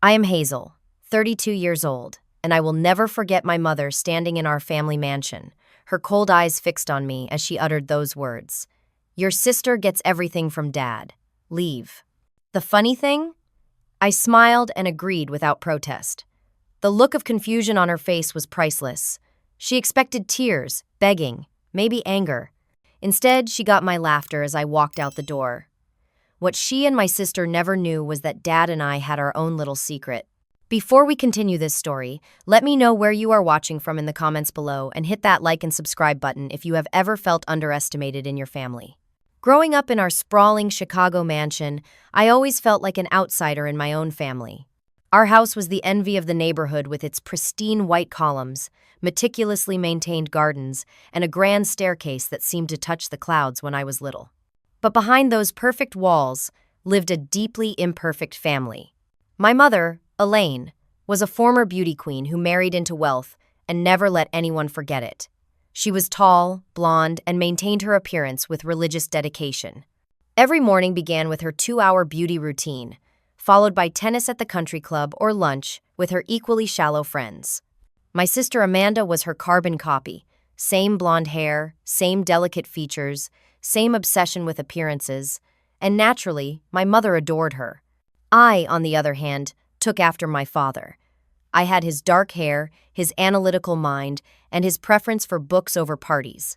I am Hazel, 32 years old, and I will never forget my mother standing in our family mansion, her cold eyes fixed on me as she uttered those words. Your sister gets everything from Dad. Leave. The funny thing? I smiled and agreed without protest. The look of confusion on her face was priceless. She expected tears, begging, maybe anger. Instead, she got my laughter as I walked out the door. What she and my sister never knew was that Dad and I had our own little secret. Before we continue this story, let me know where you are watching from in the comments below and hit that like and subscribe button if you have ever felt underestimated in your family. Growing up in our sprawling Chicago mansion, I always felt like an outsider in my own family. Our house was the envy of the neighborhood with its pristine white columns, meticulously maintained gardens, and a grand staircase that seemed to touch the clouds when I was little. But behind those perfect walls lived a deeply imperfect family. My mother, Elaine, was a former beauty queen who married into wealth and never let anyone forget it. She was tall, blonde, and maintained her appearance with religious dedication. Every morning began with her 2-hour beauty routine, followed by tennis at the country club or lunch with her equally shallow friends. My sister Amanda was her carbon copy, same blonde hair, same delicate features, same obsession with appearances, and naturally, my mother adored her. I, on the other hand, took after my father. I had his dark hair, his analytical mind, and his preference for books over parties.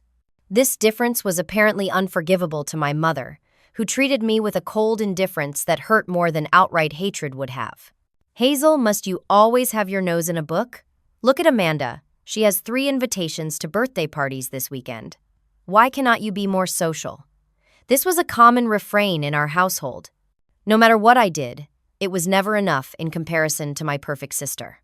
This difference was apparently unforgivable to my mother, who treated me with a cold indifference that hurt more than outright hatred would have. Hazel, must you always have your nose in a book? Look at Amanda. She has 3 invitations to birthday parties this weekend. Why cannot you be more social? This was a common refrain in our household. No matter what I did, it was never enough in comparison to my perfect sister.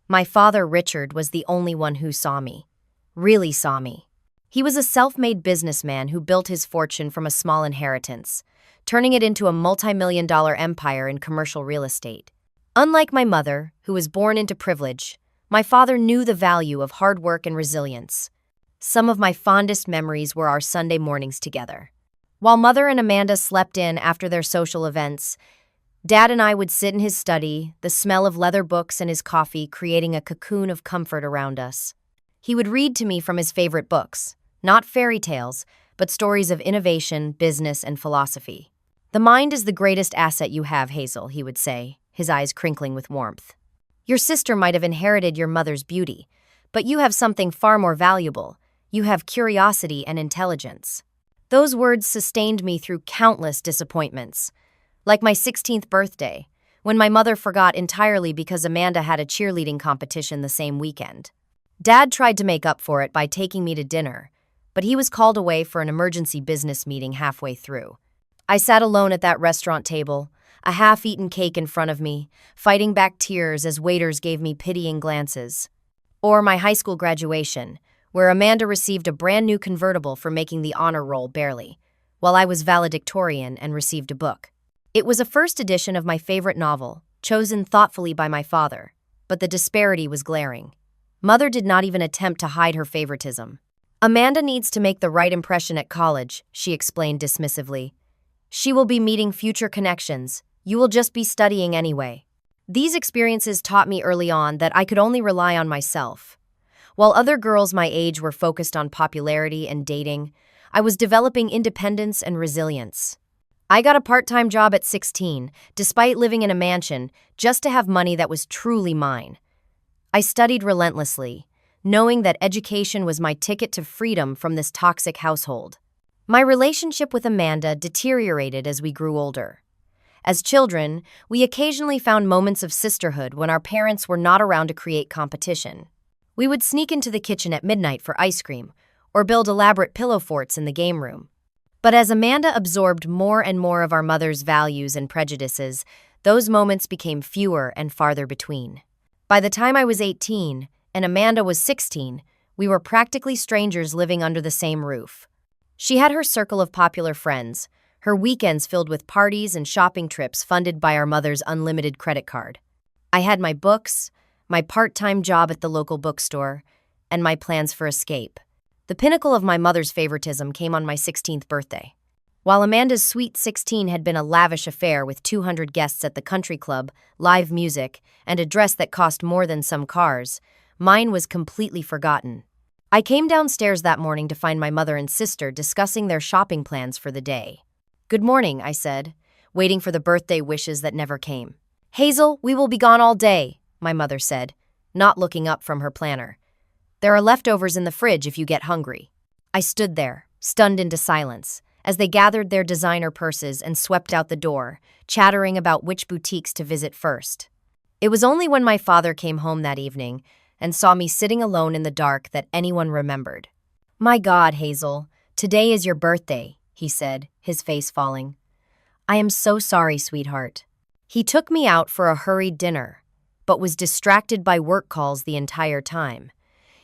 My father, Richard, was the only one who saw me. Really saw me. He was a self-made businessman who built his fortune from a small inheritance, turning it into a multi-million-dollar empire in commercial real estate. Unlike my mother, who was born into privilege, my father knew the value of hard work and resilience. Some of my fondest memories were our Sunday mornings together. While Mother and Amanda slept in after their social events, Dad and I would sit in his study, the smell of leather books and his coffee creating a cocoon of comfort around us. He would read to me from his favorite books, not fairy tales, but stories of innovation, business, and philosophy. The mind is the greatest asset you have, Hazel, he would say, his eyes crinkling with warmth. Your sister might have inherited your mother's beauty, but you have something far more valuable. You have curiosity and intelligence. Those words sustained me through countless disappointments. Like my 16th birthday, when my mother forgot entirely because Amanda had a cheerleading competition the same weekend. Dad tried to make up for it by taking me to dinner, but he was called away for an emergency business meeting halfway through. I sat alone at that restaurant table, a half-eaten cake in front of me, fighting back tears as waiters gave me pitying glances. Or my high school graduation, where Amanda received a brand new convertible for making the honor roll barely, while I was valedictorian and received a book. It was a first edition of my favorite novel, chosen thoughtfully by my father, but the disparity was glaring. Mother did not even attempt to hide her favoritism. Amanda needs to make the right impression at college, she explained dismissively. She will be meeting future connections. You will just be studying anyway. These experiences taught me early on that I could only rely on myself. While other girls my age were focused on popularity and dating, I was developing independence and resilience. I got a part-time job at 16, despite living in a mansion, just to have money that was truly mine. I studied relentlessly, knowing that education was my ticket to freedom from this toxic household. My relationship with Amanda deteriorated as we grew older. As children, we occasionally found moments of sisterhood when our parents were not around to create competition. We would sneak into the kitchen at midnight for ice cream, or build elaborate pillow forts in the game room. But as Amanda absorbed more and more of our mother's values and prejudices, those moments became fewer and farther between. By the time I was 18, and Amanda was 16, we were practically strangers living under the same roof. She had her circle of popular friends, her weekends filled with parties and shopping trips funded by our mother's unlimited credit card. I had my books, my part-time job at the local bookstore, and my plans for escape. The pinnacle of my mother's favoritism came on my 16th birthday. While Amanda's sweet 16 had been a lavish affair with 200 guests at the country club, live music, and a dress that cost more than some cars, mine was completely forgotten. I came downstairs that morning to find my mother and sister discussing their shopping plans for the day. "Good morning," I said, waiting for the birthday wishes that never came. "Hazel, we will be gone all day," my mother said, not looking up from her planner. "There are leftovers in the fridge if you get hungry." I stood there, stunned into silence, as they gathered their designer purses and swept out the door, chattering about which boutiques to visit first. It was only when my father came home that evening and saw me sitting alone in the dark that anyone remembered. "My God, Hazel, today is your birthday," he said, his face falling. "I am so sorry, sweetheart." He took me out for a hurried dinner, but was distracted by work calls the entire time.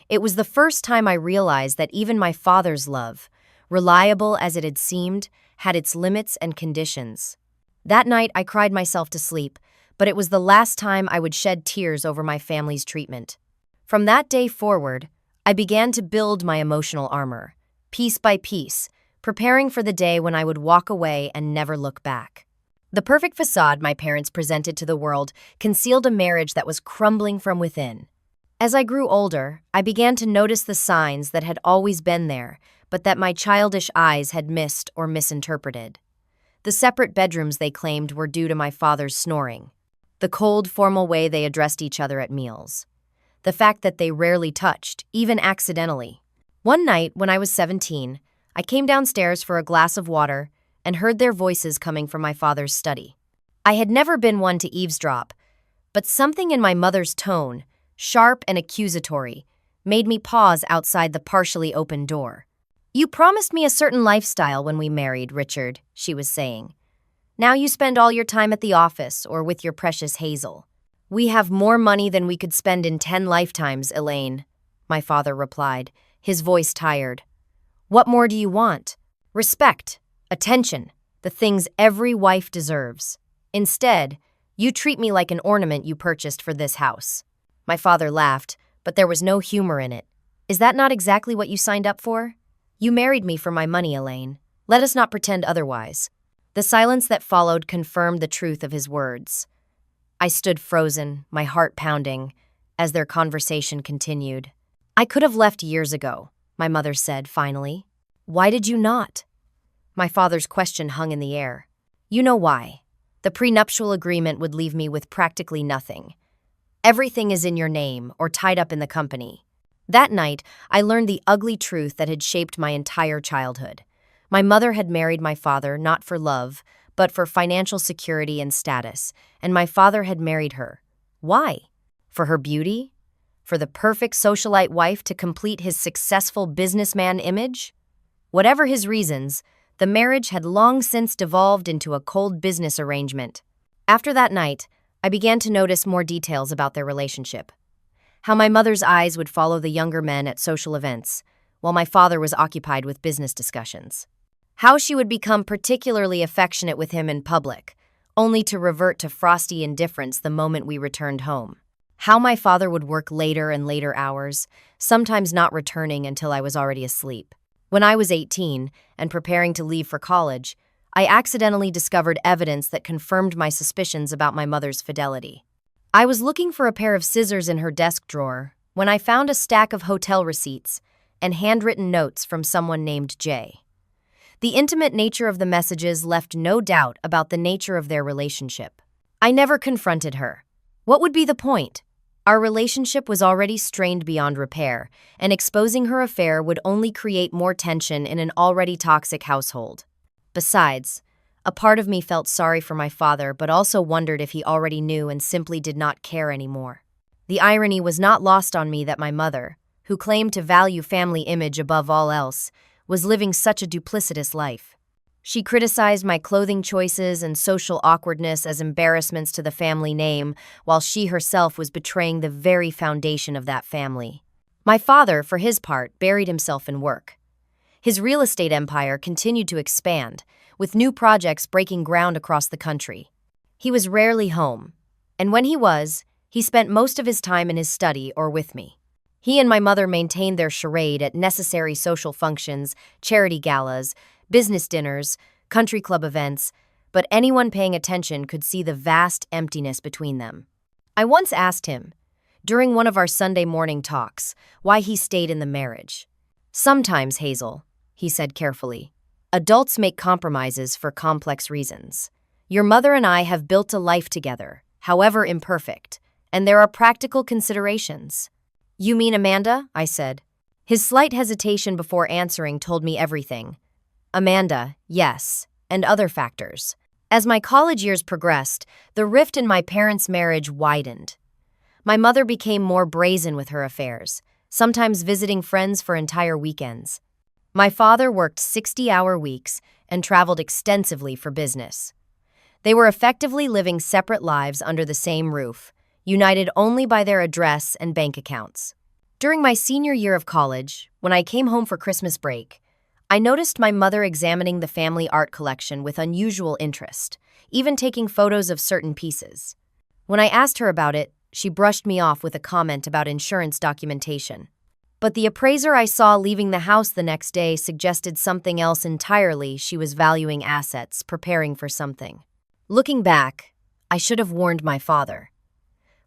It was the first time I realized that even my father's love, reliable as it had seemed, had its limits and conditions. That night I cried myself to sleep, but it was the last time I would shed tears over my family's treatment. From that day forward, I began to build my emotional armor, piece by piece, preparing for the day when I would walk away and never look back. The perfect facade my parents presented to the world concealed a marriage that was crumbling from within. As I grew older, I began to notice the signs that had always been there, but that my childish eyes had missed or misinterpreted. The separate bedrooms they claimed were due to my father's snoring. The cold, formal way they addressed each other at meals. The fact that they rarely touched, even accidentally. One night, when I was 17, I came downstairs for a glass of water and heard their voices coming from my father's study. I had never been one to eavesdrop, but something in my mother's tone, sharp and accusatory, made me pause outside the partially open door. "You promised me a certain lifestyle when we married, Richard," she was saying. "Now you spend all your time at the office or with your precious Hazel." "We have more money than we could spend in 10 lifetimes, Elaine," my father replied, his voice tired. "What more do you want? Respect, attention, the things every wife deserves. Instead, you treat me like an ornament you purchased for this house." My father laughed, but there was no humor in it. "Is that not exactly what you signed up for? You married me for my money, Elaine. Let us not pretend otherwise." The silence that followed confirmed the truth of his words. I stood frozen, my heart pounding, as their conversation continued. "I could have left years ago," my mother said finally. "Why did you not?" My father's question hung in the air. "You know why. The prenuptial agreement would leave me with practically nothing. Everything is in your name or tied up in the company." That night, I learned the ugly truth that had shaped my entire childhood. My mother had married my father not for love, but for financial security and status, and my father had married her. Why? For her beauty? For the perfect socialite wife to complete his successful businessman image? Whatever his reasons, the marriage had long since devolved into a cold business arrangement. After that night, I began to notice more details about their relationship. How my mother's eyes would follow the younger men at social events, while my father was occupied with business discussions. How she would become particularly affectionate with him in public, only to revert to frosty indifference the moment we returned home. How my father would work later and later hours, sometimes not returning until I was already asleep. When I was 18 and preparing to leave for college, I accidentally discovered evidence that confirmed my suspicions about my mother's fidelity. I was looking for a pair of scissors in her desk drawer when I found a stack of hotel receipts and handwritten notes from someone named Jay. The intimate nature of the messages left no doubt about the nature of their relationship. I never confronted her. What would be the point? Our relationship was already strained beyond repair, and exposing her affair would only create more tension in an already toxic household. Besides, a part of me felt sorry for my father but also wondered if he already knew and simply did not care anymore. The irony was not lost on me that my mother, who claimed to value family image above all else, was living such a duplicitous life. She criticized my clothing choices and social awkwardness as embarrassments to the family name, while she herself was betraying the very foundation of that family. My father, for his part, buried himself in work. His real estate empire continued to expand, with new projects breaking ground across the country. He was rarely home, and when he was, he spent most of his time in his study or with me. He and my mother maintained their charade at necessary social functions, charity galas, business dinners, country club events, but anyone paying attention could see the vast emptiness between them. I once asked him, during one of our Sunday morning talks, why he stayed in the marriage. "Sometimes, Hazel," he said carefully, "adults make compromises for complex reasons. Your mother and I have built a life together, however imperfect, and there are practical considerations." "You mean Amanda?" I said. His slight hesitation before answering told me everything. Amanda, yes, and other factors. As my college years progressed, the rift in my parents' marriage widened. My mother became more brazen with her affairs, sometimes visiting friends for entire weekends. My father worked 60-hour weeks and traveled extensively for business. They were effectively living separate lives under the same roof, united only by their address and bank accounts. During my senior year of college, when I came home for Christmas break, I noticed my mother examining the family art collection with unusual interest, even taking photos of certain pieces. When I asked her about it, she brushed me off with a comment about insurance documentation. But the appraiser I saw leaving the house the next day suggested something else entirely. She was valuing assets, preparing for something. Looking back, I should have warned my father.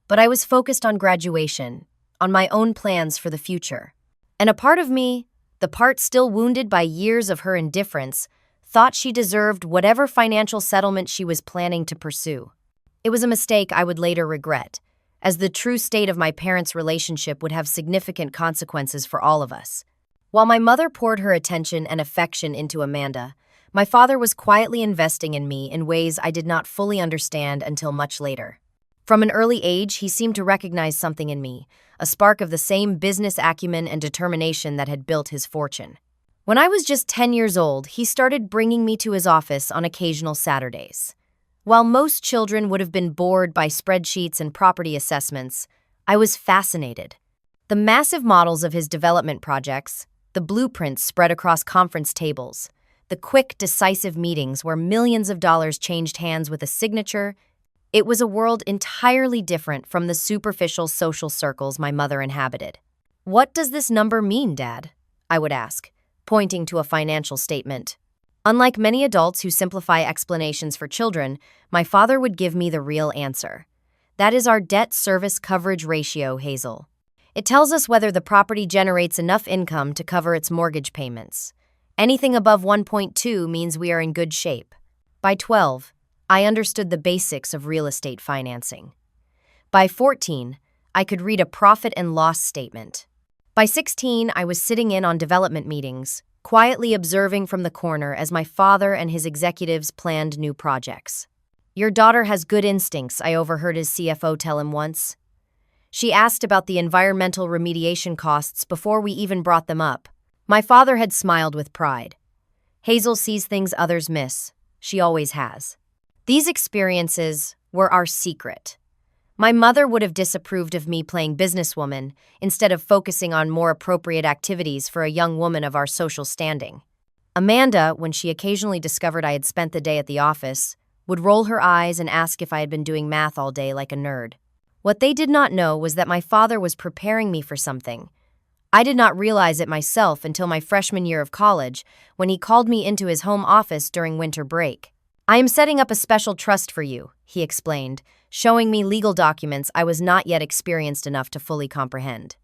But I was focused on graduation, on my own plans for the future. And a part of me, the part still wounded by years of her indifference, thought she deserved whatever financial settlement she was planning to pursue. It was a mistake I would later regret, as the true state of my parents' relationship would have significant consequences for all of us. While my mother poured her attention and affection into Amanda, my father was quietly investing in me in ways I did not fully understand until much later. From an early age, he seemed to recognize something in me, a spark of the same business acumen and determination that had built his fortune. When I was just 10 years old, he started bringing me to his office on occasional Saturdays. While most children would have been bored by spreadsheets and property assessments, I was fascinated. The massive models of his development projects, the blueprints spread across conference tables, the quick, decisive meetings where millions of dollars changed hands with a signature, it was a world entirely different from the superficial social circles my mother inhabited. "What does this number mean, Dad?" I would ask, pointing to a financial statement. Unlike many adults who simplify explanations for children, my father would give me the real answer. "That is our debt service coverage ratio, Hazel. It tells us whether the property generates enough income to cover its mortgage payments. Anything above 1.2 means we are in good shape." By 12, I understood the basics of real estate financing. By 14, I could read a profit and loss statement. By 16, I was sitting in on development meetings, quietly observing from the corner as my father and his executives planned new projects. "Your daughter has good instincts," I overheard his CFO tell him once. She asked about the environmental remediation costs before we even brought them up. My father had smiled with pride. "Hazel sees things others miss. She always has." These experiences were our secret. My mother would have disapproved of me playing businesswoman instead of focusing on more appropriate activities for a young woman of our social standing. Amanda, when she occasionally discovered I had spent the day at the office, would roll her eyes and ask if I had been doing math all day like a nerd. What they did not know was that my father was preparing me for something. I did not realize it myself until my freshman year of college, when he called me into his home office during winter break. "I am setting up a special trust for you," he explained, showing me legal documents I was not yet experienced enough to fully comprehend.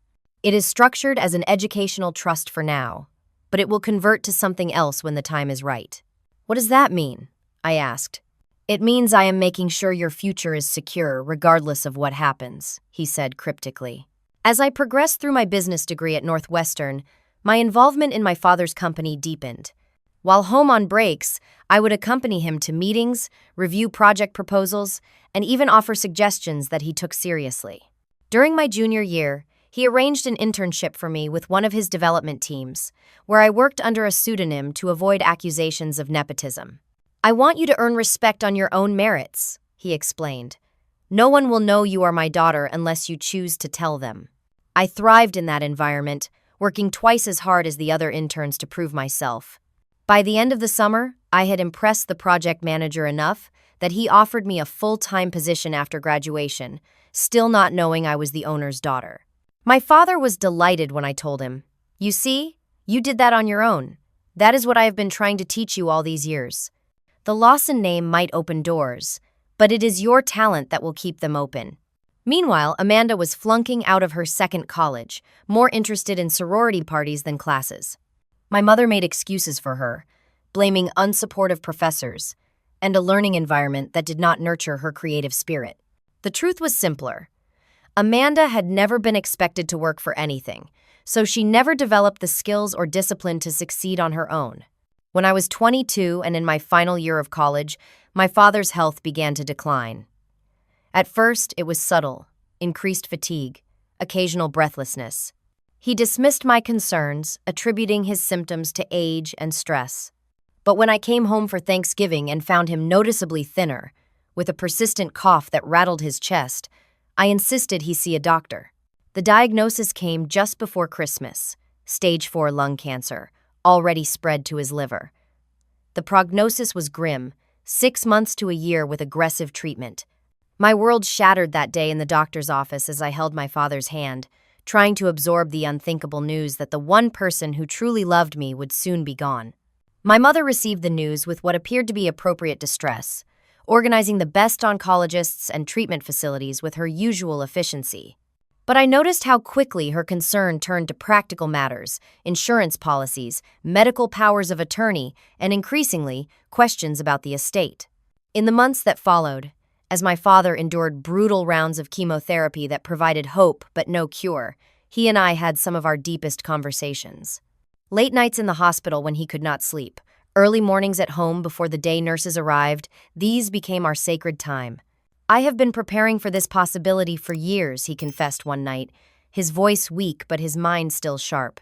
"It is structured as an educational trust for now, but it will convert to something else when the time is right." "What does that mean?" I asked. "It means I am making sure your future is secure regardless of what happens," he said cryptically. As I progressed through my business degree at Northwestern, my involvement in my father's company deepened. While home on breaks, I would accompany him to meetings, review project proposals, and even offer suggestions that he took seriously. During my junior year, he arranged an internship for me with one of his development teams, where I worked under a pseudonym to avoid accusations of nepotism. "I want you to earn respect on your own merits," he explained. "No one will know you are my daughter unless you choose to tell them." I thrived in that environment, working twice as hard as the other interns to prove myself. By the end of the summer, I had impressed the project manager enough that he offered me a full-time position after graduation, still not knowing I was the owner's daughter. My father was delighted when I told him, "You see, you did that on your own. That is what I have been trying to teach you all these years." The Lawson name might open doors, but it is your talent that will keep them open. Meanwhile, Amanda was flunking out of her second college, more interested in sorority parties than classes. My mother made excuses for her, blaming unsupportive professors and a learning environment that did not nurture her creative spirit. The truth was simpler. Amanda had never been expected to work for anything, so she never developed the skills or discipline to succeed on her own. When I was 22 and in my final year of college, my father's health began to decline. At first, it was subtle, increased fatigue, occasional breathlessness. He dismissed my concerns, attributing his symptoms to age and stress. But when I came home for Thanksgiving and found him noticeably thinner, with a persistent cough that rattled his chest, I insisted he see a doctor. The diagnosis came just before Christmas: stage 4 lung cancer, already spread to his liver. The prognosis was grim: 6 months to a year with aggressive treatment. My world shattered that day in the doctor's office as I held my father's hand, trying to absorb the unthinkable news that the one person who truly loved me would soon be gone. My mother received the news with what appeared to be appropriate distress, organizing the best oncologists and treatment facilities with her usual efficiency. But I noticed how quickly her concern turned to practical matters: insurance policies, medical powers of attorney, and increasingly, questions about the estate. In the months that followed, as my father endured brutal rounds of chemotherapy that provided hope but no cure, he and I had some of our deepest conversations. Late nights in the hospital when he could not sleep, early mornings at home before the day nurses arrived, these became our sacred time. "I have been preparing for this possibility for years," he confessed one night, his voice weak but his mind still sharp.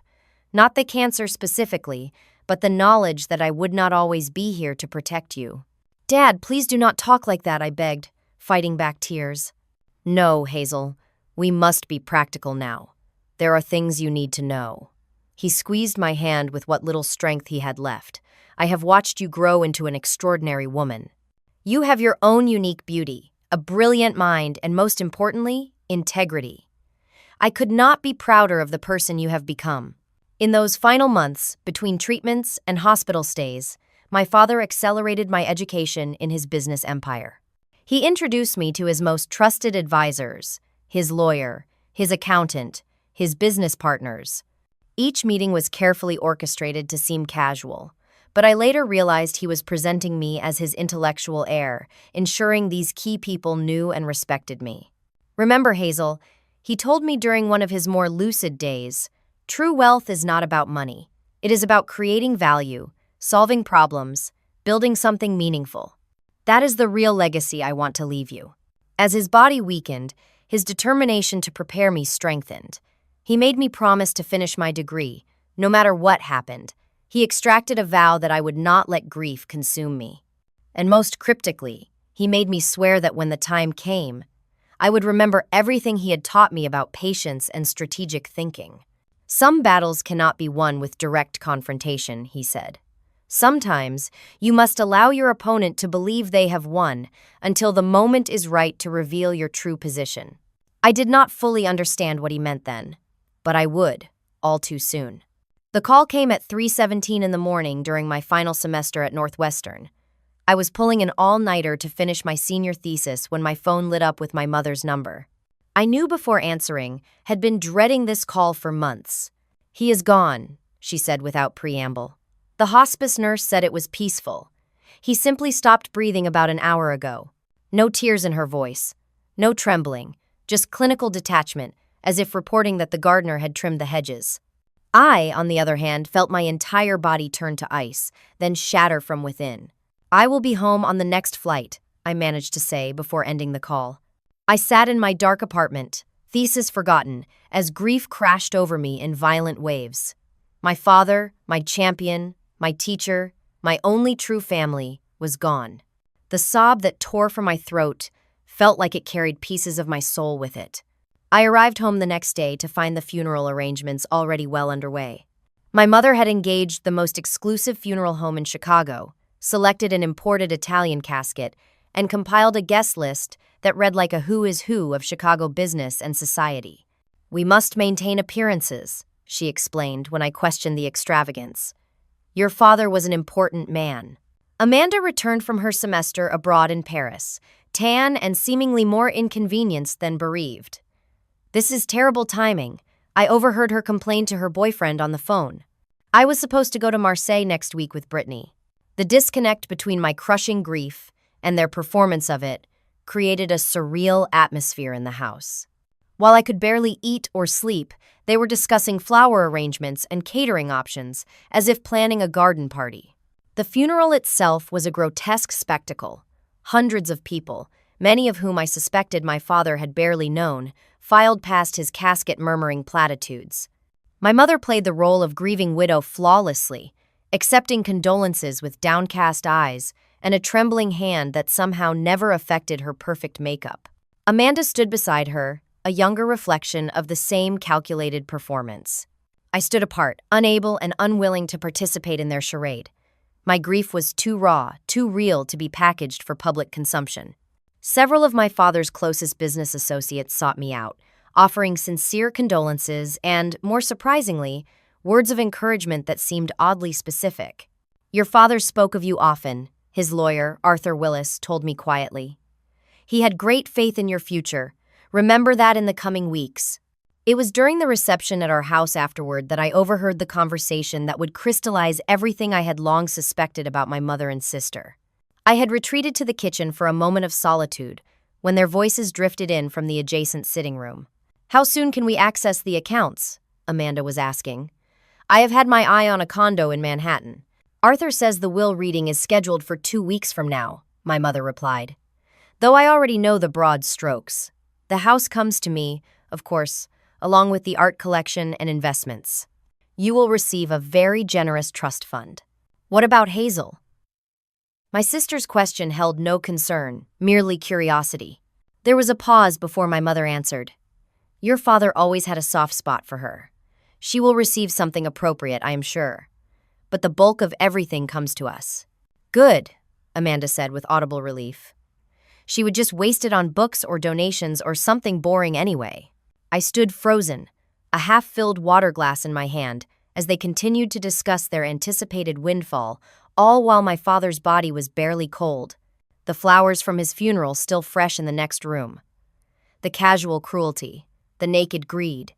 "Not the cancer specifically, but the knowledge that I would not always be here to protect you." "Dad, please do not talk like that," I begged, fighting back tears. "No, Hazel, we must be practical now. There are things you need to know." He squeezed my hand with what little strength he had left. "I have watched you grow into an extraordinary woman. You have your own unique beauty, a brilliant mind, and most importantly, integrity. I could not be prouder of the person you have become." In those final months, between treatments and hospital stays, my father accelerated my education in his business empire. He introduced me to his most trusted advisors, his lawyer, his accountant, his business partners. Each meeting was carefully orchestrated to seem casual, but I later realized he was presenting me as his intellectual heir, ensuring these key people knew and respected me. "Remember, Hazel," he told me during one of his more lucid days, "true wealth is not about money. It is about creating value, solving problems, building something meaningful. That is the real legacy I want to leave you." As his body weakened, his determination to prepare me strengthened. He made me promise to finish my degree, no matter what happened. He extracted a vow that I would not let grief consume me. And most cryptically, he made me swear that when the time came, I would remember everything he had taught me about patience and strategic thinking. "Some battles cannot be won with direct confrontation," he said. "Sometimes you must allow your opponent to believe they have won until the moment is right to reveal your true position." I did not fully understand what he meant then, but I would, all too soon. The call came at 3:17 in the morning during my final semester at Northwestern. I was pulling an all-nighter to finish my senior thesis when my phone lit up with my mother's number. I knew before answering, had been dreading this call for months. "He is gone," she said without preamble. "The hospice nurse said it was peaceful. He simply stopped breathing about an hour ago." No tears in her voice, no trembling, just clinical detachment, as if reporting that the gardener had trimmed the hedges. I, on the other hand, felt my entire body turn to ice, then shatter from within. "I will be home on the next flight," I managed to say before ending the call. I sat in my dark apartment, thesis forgotten, as grief crashed over me in violent waves. My father, my champion, my teacher, my only true family, was gone. The sob that tore from my throat felt like it carried pieces of my soul with it. I arrived home the next day to find the funeral arrangements already well underway. My mother had engaged the most exclusive funeral home in Chicago, selected an imported Italian casket, and compiled a guest list that read like a who is who of Chicago business and society. "We must maintain appearances," she explained when I questioned the extravagance. "Your father was an important man." Amanda returned from her semester abroad in Paris, tan and seemingly more inconvenienced than bereaved. "This is terrible timing. I overheard her complain to her boyfriend on the phone. I was supposed to go to Marseille next week with Brittany." The disconnect between my crushing grief and their performance of it created a surreal atmosphere in the house. While I could barely eat or sleep, they were discussing flower arrangements and catering options, as if planning a garden party. The funeral itself was a grotesque spectacle. Hundreds of people, many of whom I suspected my father had barely known, filed past his casket murmuring platitudes. My mother played the role of grieving widow flawlessly, accepting condolences with downcast eyes and a trembling hand that somehow never affected her perfect makeup. Amanda stood beside her, a younger reflection of the same calculated performance. I stood apart, unable and unwilling to participate in their charade. My grief was too raw, too real to be packaged for public consumption. Several of my father's closest business associates sought me out, offering sincere condolences and, more surprisingly, words of encouragement that seemed oddly specific. "Your father spoke of you often," his lawyer, Arthur Willis, told me quietly. "He had great faith in your future. Remember that in the coming weeks." It was during the reception at our house afterward that I overheard the conversation that would crystallize everything I had long suspected about my mother and sister. I had retreated to the kitchen for a moment of solitude when their voices drifted in from the adjacent sitting room. "How soon can we access the accounts?" Amanda was asking. "I have had my eye on a condo in Manhattan. Arthur says the will reading is scheduled for 2 weeks from now," my mother replied. "Though I already know the broad strokes. The house comes to me, of course, along with the art collection and investments. You will receive a very generous trust fund." "What about Hazel?" My sister's question held no concern, merely curiosity. There was a pause before my mother answered. "Your father always had a soft spot for her. She will receive something appropriate, I am sure. But the bulk of everything comes to us." "Good," Amanda said with audible relief. "She would just waste it on books or donations or something boring anyway." I stood frozen, a half-filled water glass in my hand, as they continued to discuss their anticipated windfall, all while my father's body was barely cold, the flowers from his funeral still fresh in the next room. The casual cruelty, the naked greed,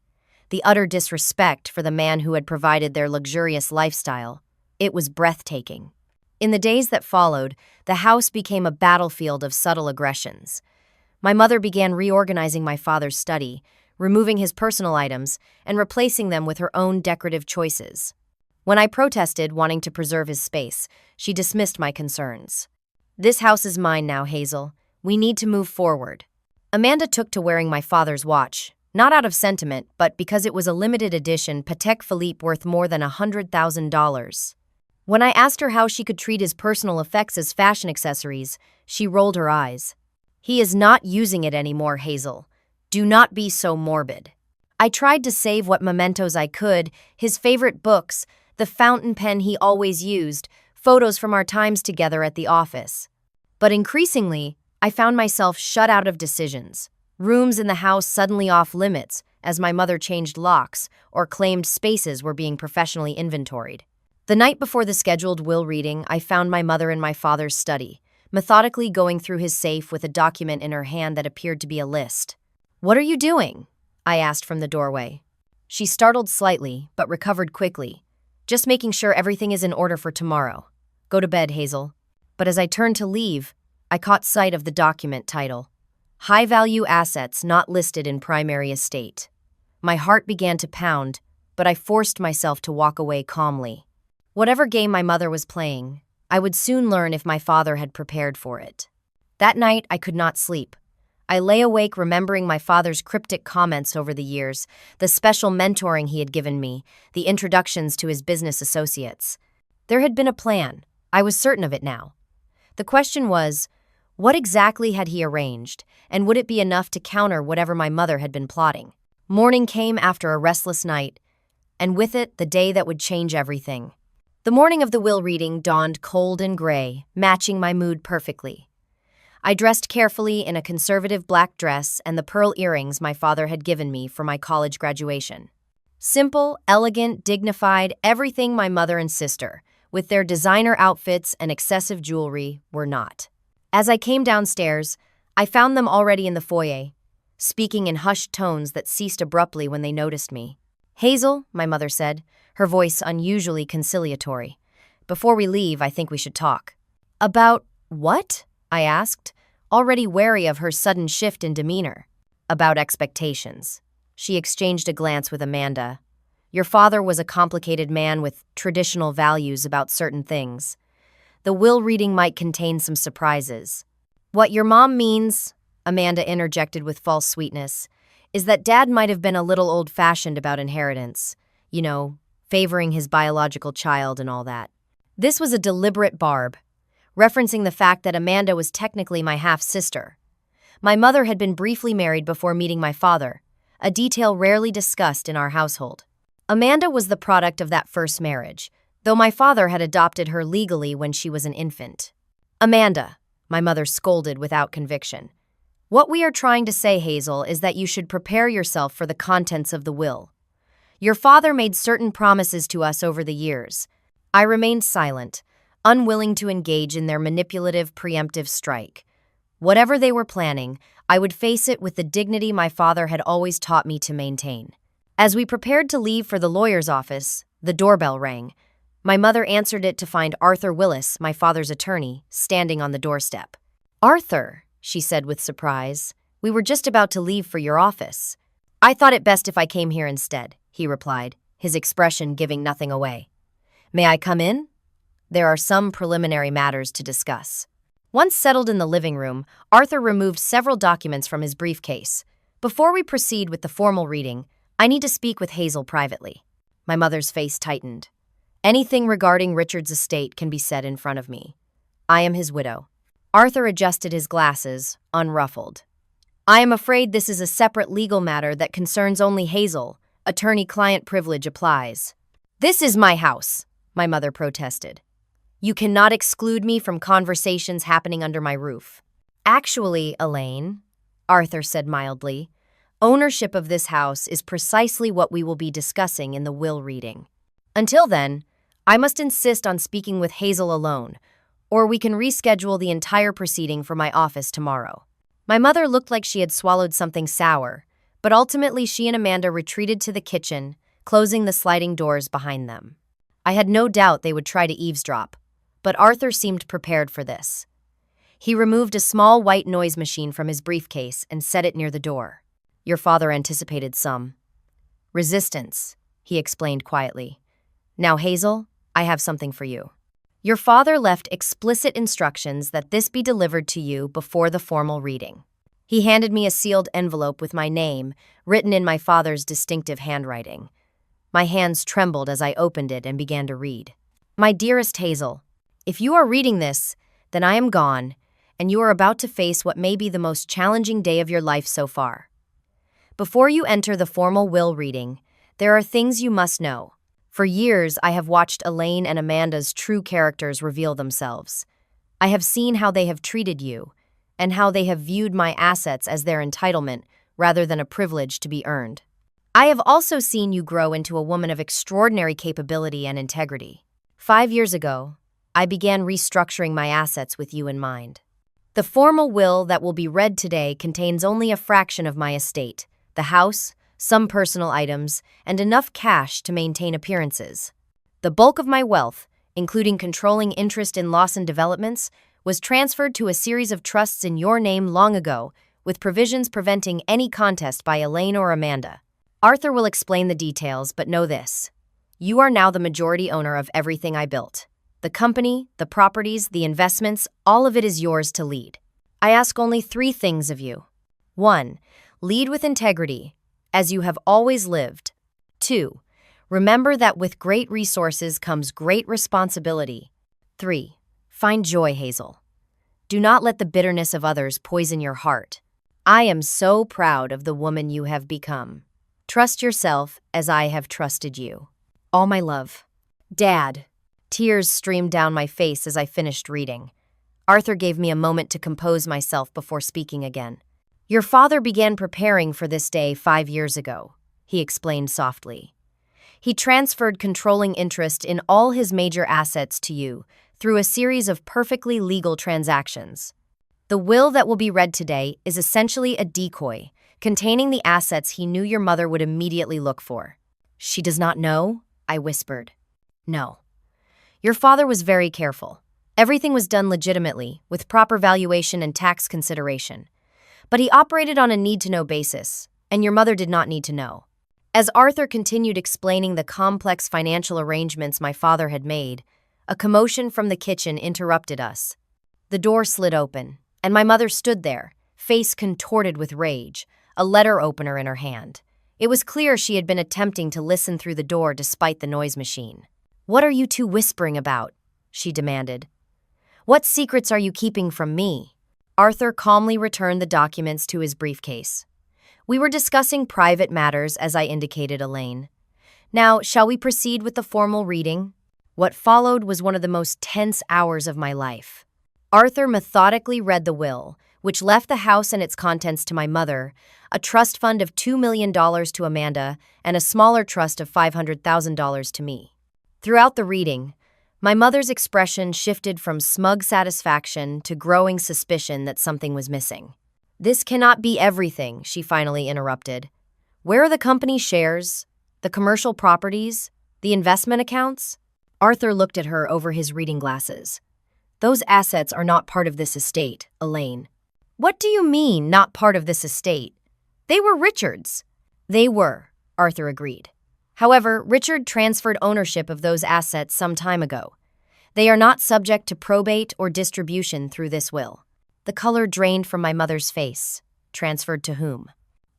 the utter disrespect for the man who had provided their luxurious lifestyle, it was breathtaking. In the days that followed, the house became a battlefield of subtle aggressions. My mother began reorganizing my father's study, removing his personal items and replacing them with her own decorative choices. When I protested, wanting to preserve his space, she dismissed my concerns. "This house is mine now, Hazel. We need to move forward." Amanda took to wearing my father's watch, not out of sentiment, but because it was a limited edition Patek Philippe worth more than $100,000. When I asked her how she could treat his personal effects as fashion accessories, she rolled her eyes. "He is not using it anymore, Hazel. Do not be so morbid." I tried to save what mementos I could, his favorite books, the fountain pen he always used, photos from our times together at the office. But increasingly, I found myself shut out of decisions. Rooms in the house suddenly off limits as my mother changed locks or claimed spaces were being professionally inventoried. The night before the scheduled will reading, I found my mother in my father's study, methodically going through his safe with a document in her hand that appeared to be a list. "What are you doing?" I asked from the doorway. She startled slightly, but recovered quickly. "Just making sure everything is in order for tomorrow. Go to bed, Hazel." But as I turned to leave, I caught sight of the document title, "High-Value Assets Not Listed in Primary Estate." My heart began to pound, but I forced myself to walk away calmly. Whatever game my mother was playing, I would soon learn if my father had prepared for it. That night, I could not sleep. I lay awake remembering my father's cryptic comments over the years, the special mentoring he had given me, the introductions to his business associates. There had been a plan. I was certain of it now. The question was, what exactly had he arranged, and would it be enough to counter whatever my mother had been plotting? Morning came after a restless night, and with it the day that would change everything. The morning of the will reading dawned cold and gray, matching my mood perfectly. I dressed carefully in a conservative black dress and the pearl earrings my father had given me for my college graduation. Simple, elegant, dignified, everything my mother and sister, with their designer outfits and excessive jewelry, were not. As I came downstairs, I found them already in the foyer, speaking in hushed tones that ceased abruptly when they noticed me. "Hazel," my mother said, her voice unusually conciliatory. "Before we leave, I think we should talk." "About what?" I asked, already wary of her sudden shift in demeanor. "About expectations." She exchanged a glance with Amanda. "Your father was a complicated man with traditional values about certain things. The will reading might contain some surprises." "What your mom means," Amanda interjected with false sweetness, "is that Dad might have been a little old-fashioned about inheritance. You know, favoring his biological child and all that." This was a deliberate barb, referencing the fact that Amanda was technically my half-sister. My mother had been briefly married before meeting my father, a detail rarely discussed in our household. Amanda was the product of that first marriage, though my father had adopted her legally when she was an infant. "Amanda," my mother scolded without conviction. "What we are trying to say, Hazel, is that you should prepare yourself for the contents of the will. Your father made certain promises to us over the years." I remained silent, unwilling to engage in their manipulative, preemptive strike. Whatever they were planning, I would face it with the dignity my father had always taught me to maintain. As we prepared to leave for the lawyer's office, the doorbell rang. My mother answered it to find Arthur Willis, my father's attorney, standing on the doorstep. "Arthur," she said with surprise, "we were just about to leave for your office." "I thought it best if I came here instead," he replied, his expression giving nothing away. "May I come in? There are some preliminary matters to discuss." Once settled in the living room, Arthur removed several documents from his briefcase. "Before we proceed with the formal reading, I need to speak with Hazel privately." My mother's face tightened. "Anything regarding Richard's estate can be said in front of me. I am his widow." Arthur adjusted his glasses, unruffled. "I am afraid this is a separate legal matter that concerns only Hazel. Attorney-client privilege applies." "This is my house," my mother protested. "You cannot exclude me from conversations happening under my roof." "Actually, Elaine," Arthur said mildly, "ownership of this house is precisely what we will be discussing in the will reading. Until then, I must insist on speaking with Hazel alone, or we can reschedule the entire proceeding for my office tomorrow." My mother looked like she had swallowed something sour, but ultimately she and Amanda retreated to the kitchen, closing the sliding doors behind them. I had no doubt they would try to eavesdrop, but Arthur seemed prepared for this. He removed a small white noise machine from his briefcase and set it near the door. "Your father anticipated some resistance," he explained quietly. "Now, Hazel, I have something for you. Your father left explicit instructions that this be delivered to you before the formal reading." He handed me a sealed envelope with my name, written in my father's distinctive handwriting. My hands trembled as I opened it and began to read. "My dearest Hazel, if you are reading this, then I am gone, and you are about to face what may be the most challenging day of your life so far. Before you enter the formal will reading, there are things you must know. For years, I have watched Elaine and Amanda's true characters reveal themselves. I have seen how they have treated you, and how they have viewed my assets as their entitlement rather than a privilege to be earned. I have also seen you grow into a woman of extraordinary capability and integrity. 5 years ago, I began restructuring my assets with you in mind. The formal will that will be read today contains only a fraction of my estate, the house, some personal items, and enough cash to maintain appearances. The bulk of my wealth, including controlling interest in Lawson Developments, was transferred to a series of trusts in your name long ago, with provisions preventing any contest by Elaine or Amanda. Arthur will explain the details, but know this. You are now the majority owner of everything I built. The company, the properties, the investments, all of it is yours to lead. I ask only 3 things of you. 1. Lead with integrity, as you have always lived. 2. Remember that with great resources comes great responsibility. 3. Find joy, Hazel. Do not let the bitterness of others poison your heart. I am so proud of the woman you have become. Trust yourself as I have trusted you. All my love. Dad. Tears streamed down my face as I finished reading. Arthur gave me a moment to compose myself before speaking again. Your father began preparing for this day 5 years ago, he explained softly. He transferred controlling interest in all his major assets to you through a series of perfectly legal transactions. The will that will be read today is essentially a decoy, containing the assets he knew your mother would immediately look for. She does not know? I whispered. No. Your father was very careful. Everything was done legitimately, with proper valuation and tax consideration. But he operated on a need-to-know basis, and your mother did not need to know. As Arthur continued explaining the complex financial arrangements my father had made, a commotion from the kitchen interrupted us. The door slid open, and my mother stood there, face contorted with rage, a letter opener in her hand. It was clear she had been attempting to listen through the door despite the noise machine. "What are you two whispering about?" she demanded. "What secrets are you keeping from me?" Arthur calmly returned the documents to his briefcase. "We were discussing private matters, as I indicated, Elaine. Now, shall we proceed with the formal reading?" What followed was one of the most tense hours of my life. Arthur methodically read the will, which left the house and its contents to my mother, a trust fund of $2 million to Amanda, and a smaller trust of $500,000 to me. Throughout the reading, my mother's expression shifted from smug satisfaction to growing suspicion that something was missing. "This cannot be everything," she finally interrupted. "Where are the company's shares? The commercial properties? The investment accounts?" Arthur looked at her over his reading glasses. "Those assets are not part of this estate, Elaine." "What do you mean, not part of this estate? They were Richard's." "They were," Arthur agreed. "However, Richard transferred ownership of those assets some time ago. They are not subject to probate or distribution through this will." The color drained from my mother's face. Transferred to whom?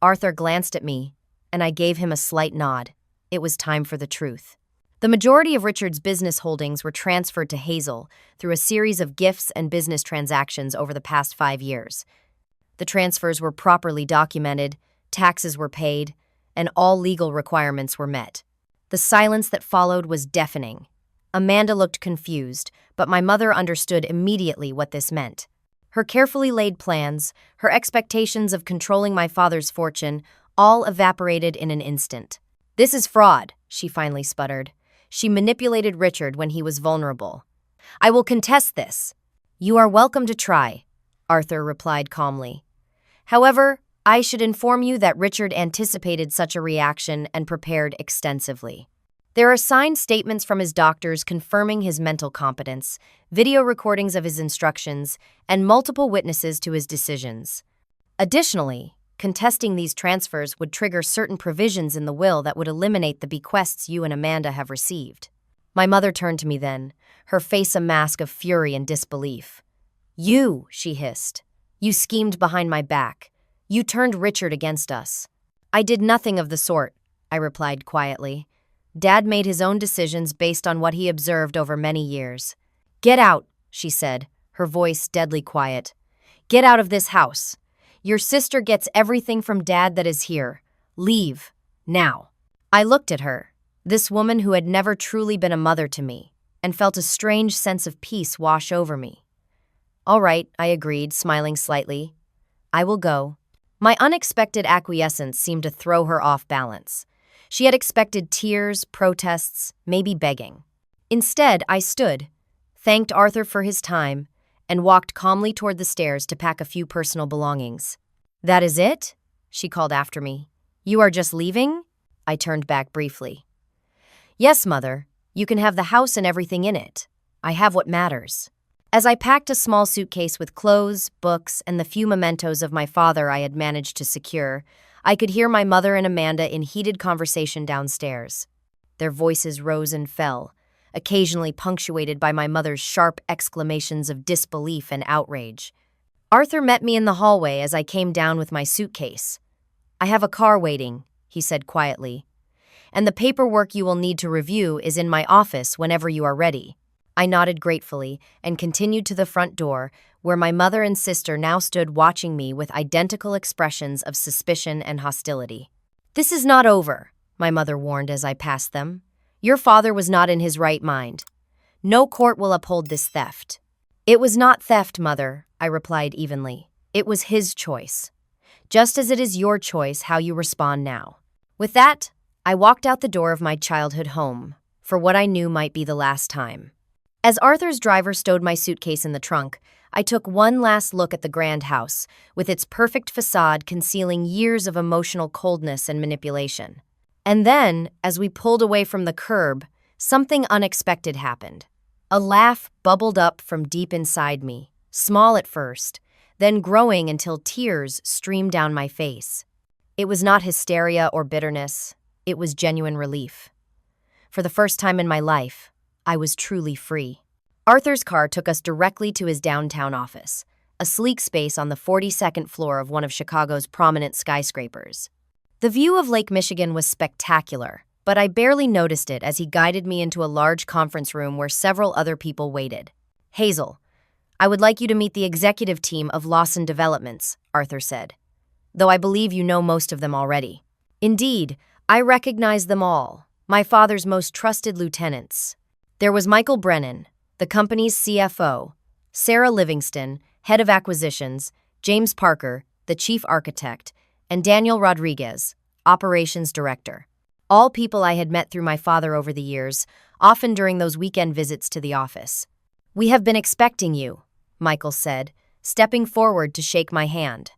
Arthur glanced at me, and I gave him a slight nod. It was time for the truth. The majority of Richard's business holdings were transferred to Hazel through a series of gifts and business transactions over the past 5 years. The transfers were properly documented, taxes were paid, and all legal requirements were met. The silence that followed was deafening. Amanda looked confused, but my mother understood immediately what this meant. Her carefully laid plans, her expectations of controlling my father's fortune, all evaporated in an instant. "This is fraud," she finally sputtered. "She manipulated Richard when he was vulnerable. I will contest this." "You are welcome to try," Arthur replied calmly. "However, I should inform you that Richard anticipated such a reaction and prepared extensively. There are signed statements from his doctors confirming his mental competence, video recordings of his instructions, and multiple witnesses to his decisions. Additionally, contesting these transfers would trigger certain provisions in the will that would eliminate the bequests you and Amanda have received." My mother turned to me then, her face a mask of fury and disbelief. "You," she hissed. "You schemed behind my back. You turned Richard against us." "I did nothing of the sort," I replied quietly. "Dad made his own decisions based on what he observed over many years." "Get out," she said, her voice deadly quiet. "Get out of this house. Your sister gets everything from Dad that is here. Leave. Now." I looked at her, this woman who had never truly been a mother to me, and felt a strange sense of peace wash over me. "All right," I agreed, smiling slightly. "I will go." My unexpected acquiescence seemed to throw her off balance. She had expected tears, protests, maybe begging. Instead, I stood, thanked Arthur for his time, and walked calmly toward the stairs to pack a few personal belongings. "That is it?" she called after me. "You are just leaving?" I turned back briefly. "Yes, Mother. You can have the house and everything in it. I have what matters." As I packed a small suitcase with clothes, books, and the few mementos of my father I had managed to secure, I could hear my mother and Amanda in heated conversation downstairs. Their voices rose and fell, occasionally punctuated by my mother's sharp exclamations of disbelief and outrage. Arthur met me in the hallway as I came down with my suitcase. "I have a car waiting," he said quietly, "and the paperwork you will need to review is in my office whenever you are ready." I nodded gratefully and continued to the front door, where my mother and sister now stood watching me with identical expressions of suspicion and hostility. "This is not over," my mother warned as I passed them. "Your father was not in his right mind. No court will uphold this theft." "It was not theft, Mother," I replied evenly. "It was his choice. Just as it is your choice how you respond now." With that, I walked out the door of my childhood home for what I knew might be the last time. As Arthur's driver stowed my suitcase in the trunk, I took one last look at the grand house, with its perfect facade concealing years of emotional coldness and manipulation. And then, as we pulled away from the curb, something unexpected happened. A laugh bubbled up from deep inside me, small at first, then growing until tears streamed down my face. It was not hysteria or bitterness, it was genuine relief. For the first time in my life, I was truly free. Arthur's car took us directly to his downtown office, a sleek space on the 42nd floor of one of Chicago's prominent skyscrapers. The view of Lake Michigan was spectacular, but I barely noticed it as he guided me into a large conference room where several other people waited. "Hazel, I would like you to meet the executive team of Lawson Developments," Arthur said, "though I believe you know most of them already." Indeed, I recognized them all, my father's most trusted lieutenants. There was Michael Brennan, the company's CFO, Sarah Livingston, head of acquisitions, James Parker, the chief architect, and Daniel Rodriguez, operations director. All people I had met through my father over the years, often during those weekend visits to the office. "We have been expecting you," Michael said, stepping forward to shake my hand.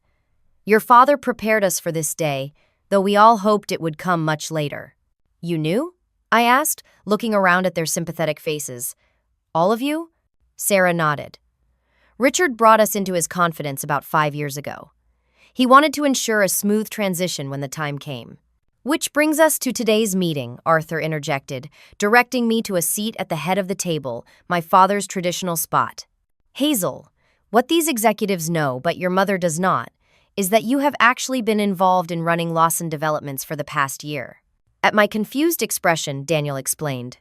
"Your father prepared us for this day, though we all hoped it would come much later." "You knew?" I asked, looking around at their sympathetic faces. "All of you?" Sarah nodded. "Richard brought us into his confidence about 5 years ago. He wanted to ensure a smooth transition when the time came." "Which brings us to today's meeting," Arthur interjected, directing me to a seat at the head of the table, my father's traditional spot. "Hazel, what these executives know, but your mother does not, is that you have actually been involved in running Lawson Developments for the past year." At my confused expression, Daniel explained.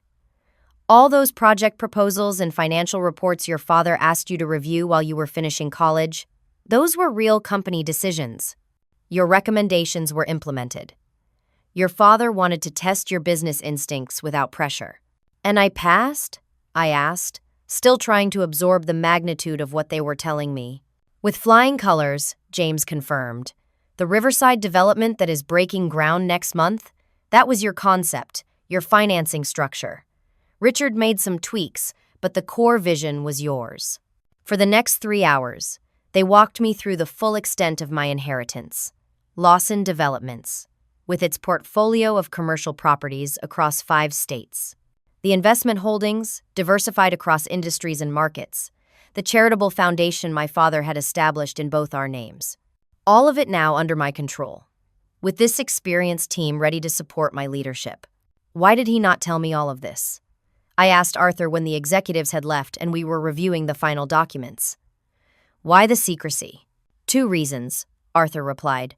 "All those project proposals and financial reports your father asked you to review while you were finishing college, those were real company decisions. Your recommendations were implemented. Your father wanted to test your business instincts without pressure." "And I passed?" I asked, still trying to absorb the magnitude of what they were telling me. "With flying colors," James confirmed. "The Riverside development that is breaking ground next month, that was your concept, your financing structure. Richard made some tweaks, but the core vision was yours." For the next 3 hours, they walked me through the full extent of my inheritance, Lawson Developments, with its portfolio of commercial properties across 5 states. The investment holdings, diversified across industries and markets, the charitable foundation my father had established in both our names. All of it now under my control, with this experienced team ready to support my leadership. Why did he not tell me all of this? I asked Arthur when the executives had left and we were reviewing the final documents. "Why the secrecy?" "2 reasons," Arthur replied.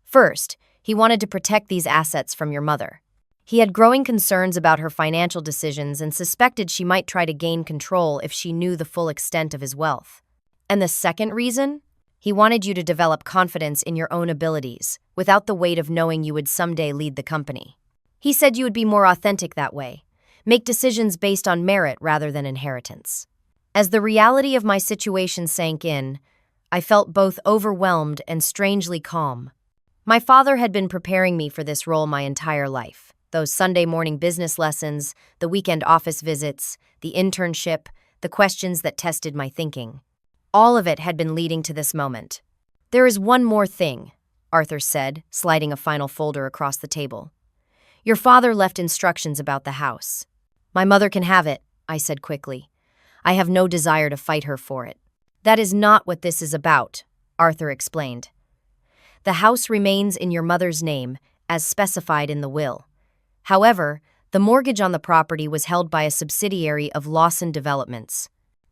"First, he wanted to protect these assets from your mother. He had growing concerns about her financial decisions and suspected she might try to gain control if she knew the full extent of his wealth. And the second reason? He wanted you to develop confidence in your own abilities, without the weight of knowing you would someday lead the company. He said you would be more authentic that way, make decisions based on merit rather than inheritance." As the reality of my situation sank in, I felt both overwhelmed and strangely calm. My father had been preparing me for this role my entire life. Those Sunday morning business lessons, the weekend office visits, the internship, the questions that tested my thinking. All of it had been leading to this moment. "There is one more thing," Arthur said, sliding a final folder across the table. "Your father left instructions about the house." "My mother can have it," I said quickly. "I have no desire to fight her for it." "That is not what this is about," Arthur explained. "The house remains in your mother's name, as specified in the will. However, the mortgage on the property was held by a subsidiary of Lawson Developments.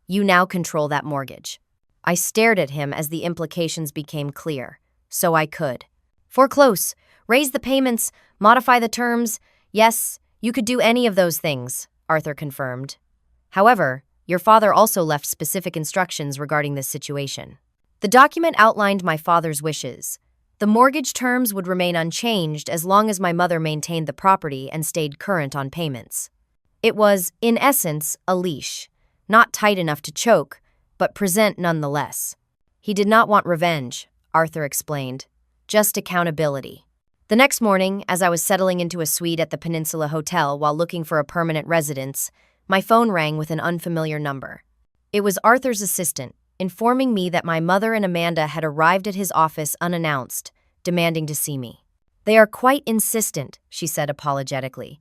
You now control that mortgage." I stared at him as the implications became clear. So I could. "Foreclose, raise the payments, modify the terms. Yes, you could do any of those things," Arthur confirmed. "However, your father also left specific instructions regarding this situation." The document outlined my father's wishes. The mortgage terms would remain unchanged as long as my mother maintained the property and stayed current on payments. It was, in essence, a leash, not tight enough to choke, but present nonetheless. He did not want revenge, Arthur explained, just accountability. The next morning, as I was settling into a suite at the Peninsula Hotel while looking for a permanent residence, my phone rang with an unfamiliar number. It was Arthur's assistant, informing me that my mother and Amanda had arrived at his office unannounced, demanding to see me. "They are quite insistent," she said apologetically.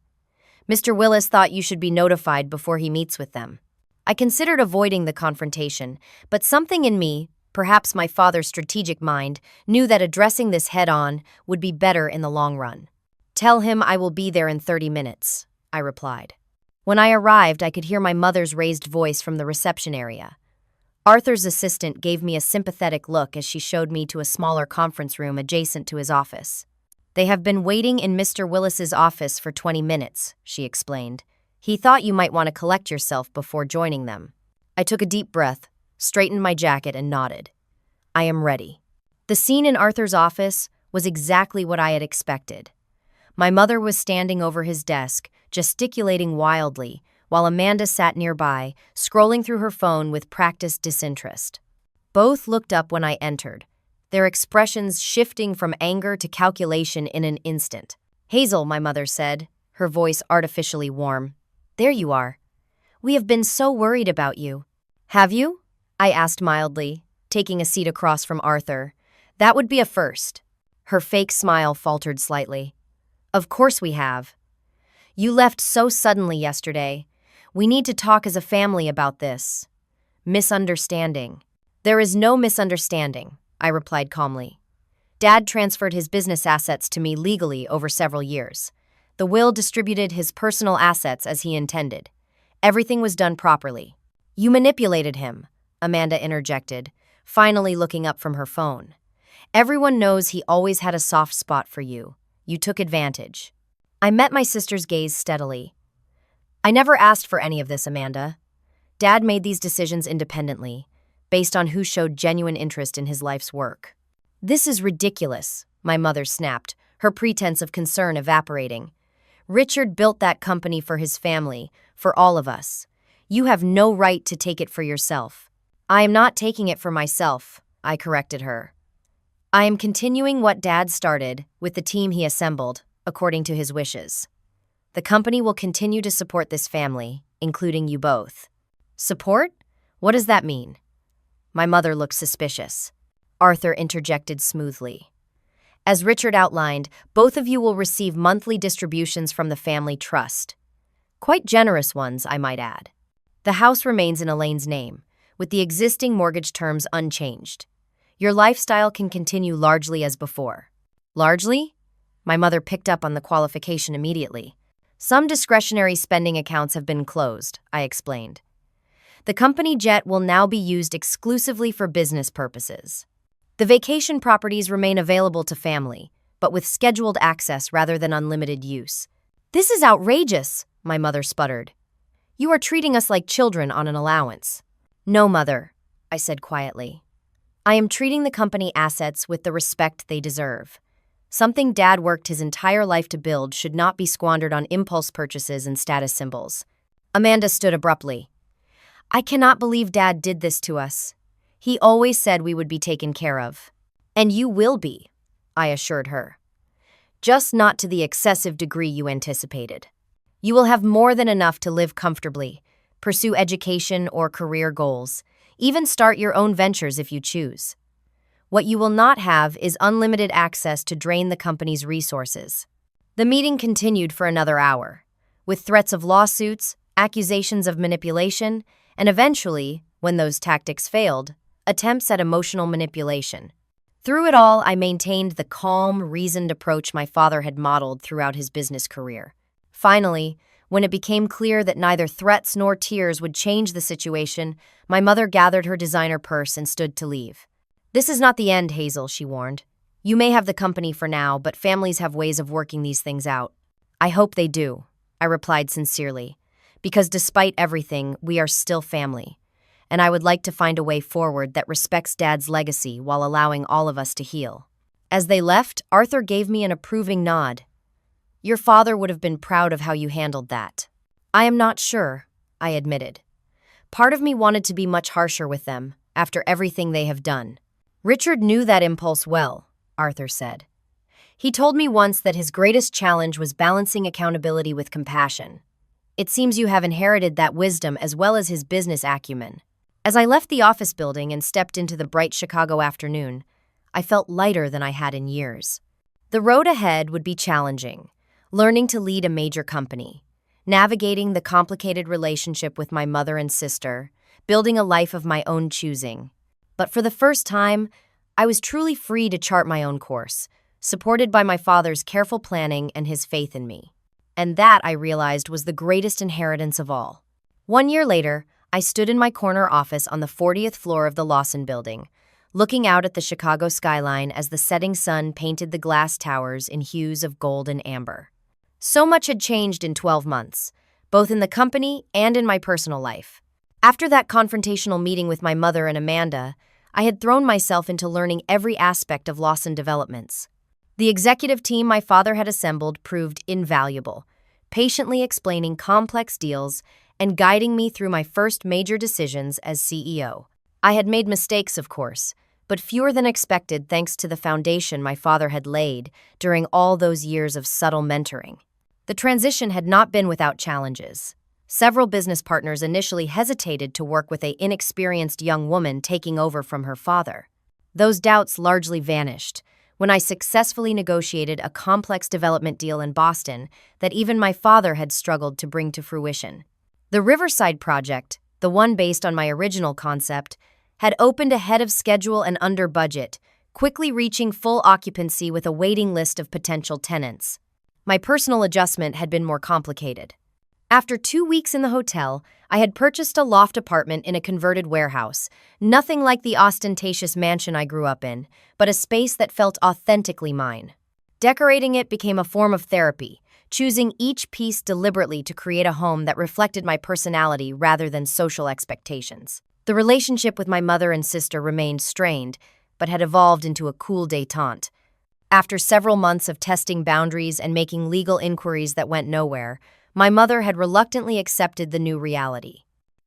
"Mr. Willis thought you should be notified before he meets with them." I considered avoiding the confrontation, but something in me, perhaps my father's strategic mind, knew that addressing this head-on would be better in the long run. "Tell him I will be there in 30 minutes, I replied. When I arrived, I could hear my mother's raised voice from the reception area. Arthur's assistant gave me a sympathetic look as she showed me to a smaller conference room adjacent to his office. "They have been waiting in Mr. Willis's office for 20 minutes, she explained. "He thought you might want to collect yourself before joining them." I took a deep breath, straightened my jacket, and nodded. I am ready. The scene in Arthur's office was exactly what I had expected. My mother was standing over his desk, gesticulating wildly, while Amanda sat nearby, scrolling through her phone with practiced disinterest. Both looked up when I entered, their expressions shifting from anger to calculation in an instant. "Hazel," my mother said, her voice artificially warm. "There you are. We have been so worried about you." "Have you?" I asked mildly, taking a seat across from Arthur. "That would be a first." Her fake smile faltered slightly. "Of course we have. You left so suddenly yesterday. We need to talk as a family about this. Misunderstanding." "There is no misunderstanding," I replied calmly. "Dad transferred his business assets to me legally over several years. The will distributed his personal assets as he intended. Everything was done properly." "You manipulated him," Amanda interjected, finally looking up from her phone. "Everyone knows he always had a soft spot for you. You took advantage." I met my sister's gaze steadily. "I never asked for any of this, Amanda. Dad made these decisions independently, based on who showed genuine interest in his life's work." "This is ridiculous," my mother snapped, her pretense of concern evaporating. "Richard built that company for his family, for all of us. You have no right to take it for yourself." "I am not taking it for myself," I corrected her. "I am continuing what Dad started with the team he assembled, according to his wishes. The company will continue to support this family, including you both." "Support? What does that mean?" My mother looked suspicious. Arthur interjected smoothly. "As Richard outlined, both of you will receive monthly distributions from the family trust. Quite generous ones, I might add. The house remains in Elaine's name, with the existing mortgage terms unchanged. Your lifestyle can continue largely as before." "Largely?" My mother picked up on the qualification immediately. "Some discretionary spending accounts have been closed," I explained. "The company jet will now be used exclusively for business purposes. The vacation properties remain available to family, but with scheduled access rather than unlimited use." "This is outrageous," my mother sputtered. "You are treating us like children on an allowance." "No, Mother," I said quietly. "I am treating the company assets with the respect they deserve. Something Dad worked his entire life to build should not be squandered on impulse purchases and status symbols." Amanda stood abruptly. "I cannot believe Dad did this to us. He always said we would be taken care of." "And you will be," I assured her. "Just not to the excessive degree you anticipated. You will have more than enough to live comfortably, pursue education or career goals, even start your own ventures if you choose. What you will not have is unlimited access to drain the company's resources." The meeting continued for another hour, with threats of lawsuits, accusations of manipulation, and eventually, when those tactics failed, attempts at emotional manipulation. Through it all, I maintained the calm, reasoned approach my father had modeled throughout his business career. Finally, when it became clear that neither threats nor tears would change the situation, my mother gathered her designer purse and stood to leave. "This is not the end, Hazel," she warned. "You may have the company for now, but families have ways of working these things out." "I hope they do," I replied sincerely, "because despite everything, we are still family, and I would like to find a way forward that respects Dad's legacy while allowing all of us to heal." As they left, Arthur gave me an approving nod. "Your father would have been proud of how you handled that." "I am not sure," I admitted. "Part of me wanted to be much harsher with them, after everything they have done." "Richard knew that impulse well," Arthur said. He told me once that his greatest challenge was balancing accountability with compassion. It seems you have inherited that wisdom as well as his business acumen. As I left the office building and stepped into the bright Chicago afternoon, I felt lighter than I had in years. The road ahead would be challenging, learning to lead a major company, navigating the complicated relationship with my mother and sister, building a life of my own choosing. But for the first time, I was truly free to chart my own course, supported by my father's careful planning and his faith in me. And that, I realized, was the greatest inheritance of all. 1 year later, I stood in my corner office on the 40th floor of the Lawson Building, looking out at the Chicago skyline as the setting sun painted the glass towers in hues of gold and amber. So much had changed in 12 months, both in the company and in my personal life. After that confrontational meeting with my mother and Amanda, I had thrown myself into learning every aspect of Lawson developments. The executive team my father had assembled proved invaluable, patiently explaining complex deals and guiding me through my first major decisions as CEO. I had made mistakes, of course, but fewer than expected thanks to the foundation my father had laid during all those years of subtle mentoring. The transition had not been without challenges. Several business partners initially hesitated to work with an inexperienced young woman taking over from her father. Those doubts largely vanished when I successfully negotiated a complex development deal in Boston that even my father had struggled to bring to fruition. The Riverside project, the one based on my original concept, had opened ahead of schedule and under budget, quickly reaching full occupancy with a waiting list of potential tenants. My personal adjustment had been more complicated. After 2 weeks in the hotel, I had purchased a loft apartment in a converted warehouse, nothing like the ostentatious mansion I grew up in, but a space that felt authentically mine. Decorating it became a form of therapy, choosing each piece deliberately to create a home that reflected my personality rather than social expectations. The relationship with my mother and sister remained strained, but had evolved into a cool détente. After several months of testing boundaries and making legal inquiries that went nowhere, my mother had reluctantly accepted the new reality.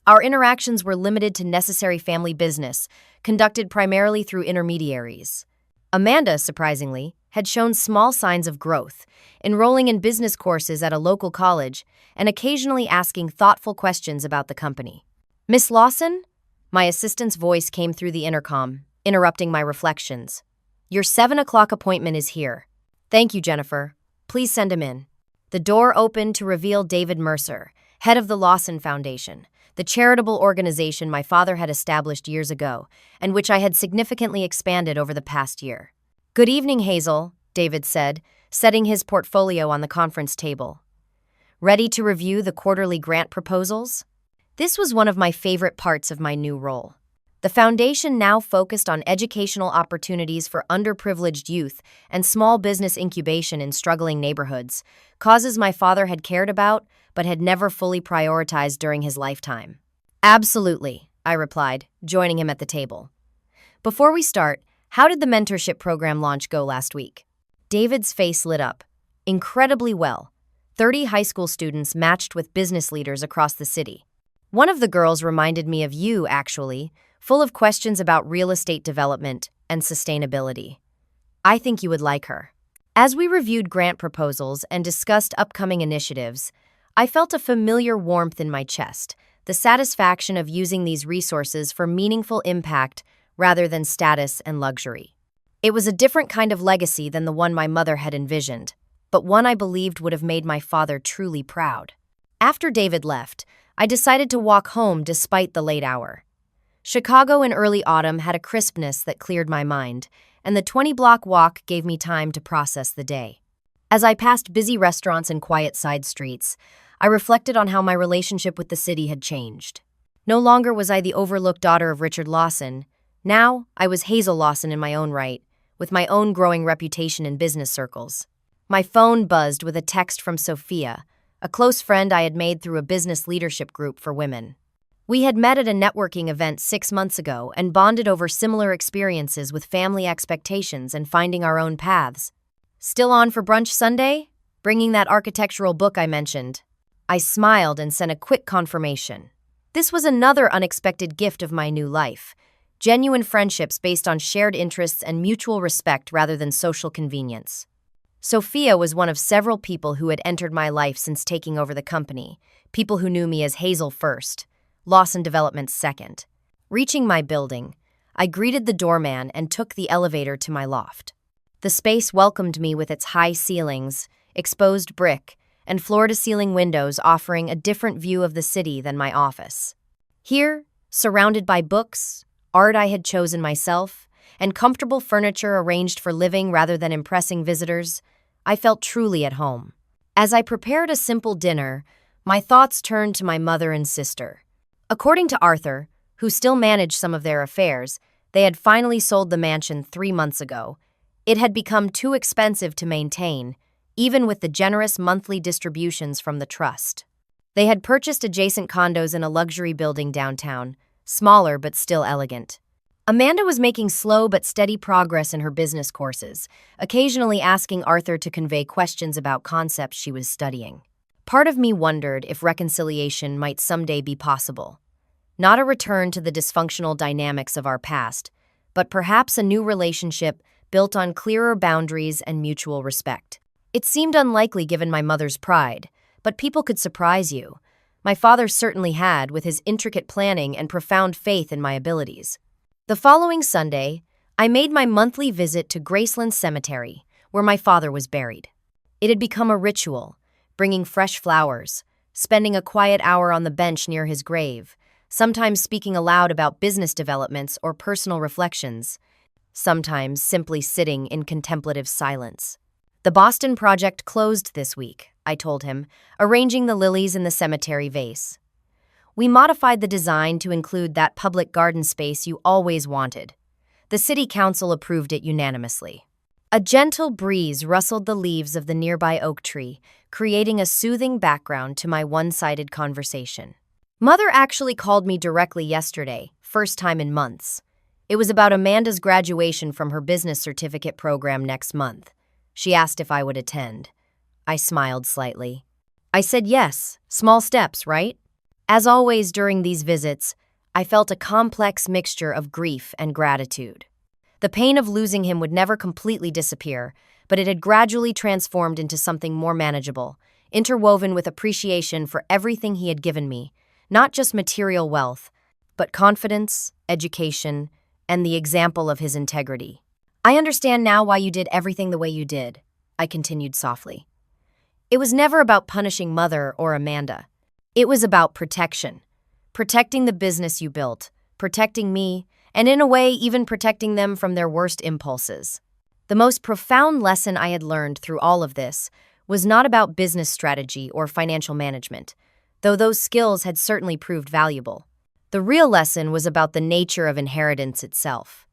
Our interactions were limited to necessary family business, conducted primarily through intermediaries. Amanda, surprisingly, had shown small signs of growth, enrolling in business courses at a local college and occasionally asking thoughtful questions about the company. "Miss Lawson?" My assistant's voice came through the intercom, interrupting my reflections. "Your 7 o'clock appointment is here." "Thank you, Jennifer. Please send him in." The door opened to reveal David Mercer, head of the Lawson Foundation, the charitable organization my father had established years ago, and which I had significantly expanded over the past year. "Good evening, Hazel," David said, setting his portfolio on the conference table. "Ready to review the quarterly grant proposals?" This was one of my favorite parts of my new role. The foundation now focused on educational opportunities for underprivileged youth and small business incubation in struggling neighborhoods, causes my father had cared about but had never fully prioritized during his lifetime. "Absolutely," I replied, joining him at the table. "Before we start, how did the mentorship program launch go last week?" David's face lit up. "Incredibly well. 30 high school students matched with business leaders across the city. One of the girls reminded me of you, actually, full of questions about real estate development and sustainability. I think you would like her." As we reviewed grant proposals and discussed upcoming initiatives, I felt a familiar warmth in my chest, the satisfaction of using these resources for meaningful impact rather than status and luxury. It was a different kind of legacy than the one my mother had envisioned, but one I believed would have made my father truly proud. After David left, I decided to walk home despite the late hour. Chicago in early autumn had a crispness that cleared my mind, and the 20-block walk gave me time to process the day. As I passed busy restaurants and quiet side streets, I reflected on how my relationship with the city had changed. No longer was I the overlooked daughter of Richard Lawson. Now, I was Hazel Lawson in my own right, with my own growing reputation in business circles. My phone buzzed with a text from Sophia, a close friend I had made through a business leadership group for women. We had met at a networking event 6 months ago and bonded over similar experiences with family expectations and finding our own paths. "Still on for brunch Sunday? Bringing that architectural book I mentioned." I smiled and sent a quick confirmation. This was another unexpected gift of my new life. Genuine friendships based on shared interests and mutual respect rather than social convenience. Sophia was one of several people who had entered my life since taking over the company, people who knew me as Hazel first, Lawson Development second. Reaching my building, I greeted the doorman and took the elevator to my loft. The space welcomed me with its high ceilings, exposed brick, and floor-to-ceiling windows offering a different view of the city than my office. Here, surrounded by books, art I had chosen myself, and comfortable furniture arranged for living rather than impressing visitors, I felt truly at home. As I prepared a simple dinner, my thoughts turned to my mother and sister. According to Arthur, who still managed some of their affairs, they had finally sold the mansion 3 months ago. It had become too expensive to maintain, even with the generous monthly distributions from the trust. They had purchased adjacent condos in a luxury building downtown, smaller but still elegant. Amanda was making slow but steady progress in her business courses, occasionally asking Arthur to convey questions about concepts she was studying. Part of me wondered if reconciliation might someday be possible. Not a return to the dysfunctional dynamics of our past, but perhaps a new relationship built on clearer boundaries and mutual respect. It seemed unlikely given my mother's pride, but people could surprise you. My father certainly had, with his intricate planning and profound faith in my abilities. The following Sunday, I made my monthly visit to Graceland Cemetery, where my father was buried. It had become a ritual, bringing fresh flowers, spending a quiet hour on the bench near his grave, sometimes speaking aloud about business developments or personal reflections, sometimes simply sitting in contemplative silence. The Boston project closed this week, I told him, arranging the lilies in the cemetery vase. We modified the design to include that public garden space you always wanted. The city council approved it unanimously. A gentle breeze rustled the leaves of the nearby oak tree, creating a soothing background to my one-sided conversation. Mother actually called me directly yesterday, first time in months. It was about Amanda's graduation from her business certificate program next month. She asked if I would attend. I smiled slightly. I said yes, small steps, right? As always during these visits, I felt a complex mixture of grief and gratitude. The pain of losing him would never completely disappear, but it had gradually transformed into something more manageable, interwoven with appreciation for everything he had given me, not just material wealth, but confidence, education, and the example of his integrity. I understand now why you did everything the way you did, I continued softly. It was never about punishing Mother or Amanda. It was about protection. Protecting the business you built, protecting me, and in a way even protecting them from their worst impulses. The most profound lesson I had learned through all of this was not about business strategy or financial management, though those skills had certainly proved valuable. The real lesson was about the nature of inheritance itself.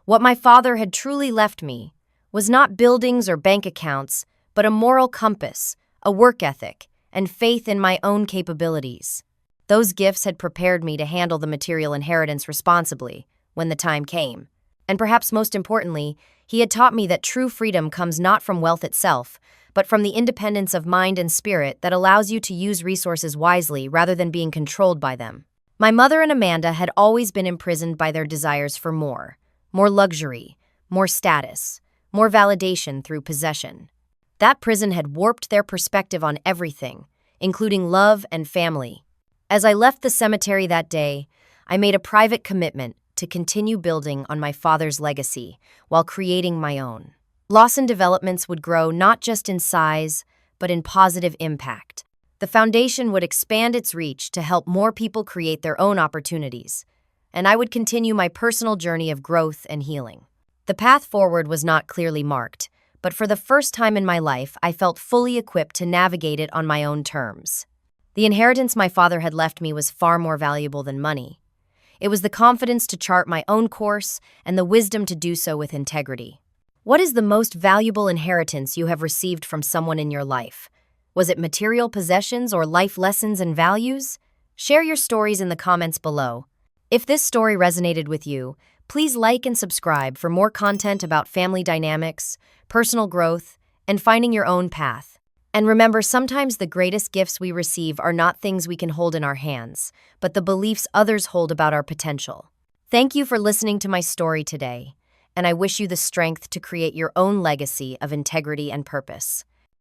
What my father had truly left me was not buildings or bank accounts, but a moral compass, a work ethic, and faith in my own capabilities. Those gifts had prepared me to handle the material inheritance responsibly when the time came. And perhaps most importantly, he had taught me that true freedom comes not from wealth itself, but from the independence of mind and spirit that allows you to use resources wisely rather than being controlled by them. My mother and Amanda had always been imprisoned by their desires for more luxury, more status, more validation through possession. That prison had warped their perspective on everything, including love and family. As I left the cemetery that day, I made a private commitment to continue building on my father's legacy while creating my own. Lawson Developments would grow not just in size, but in positive impact. The foundation would expand its reach to help more people create their own opportunities, and I would continue my personal journey of growth and healing. The path forward was not clearly marked, but for the first time in my life, I felt fully equipped to navigate it on my own terms. The inheritance my father had left me was far more valuable than money. It was the confidence to chart my own course and the wisdom to do so with integrity. What is the most valuable inheritance you have received from someone in your life? Was it material possessions or life lessons and values? Share your stories in the comments below. If this story resonated with you, please like and subscribe for more content about family dynamics, personal growth, and finding your own path. And remember, sometimes the greatest gifts we receive are not things we can hold in our hands, but the beliefs others hold about our potential. Thank you for listening to my story today. and I wish you the strength to create your own legacy of integrity and purpose.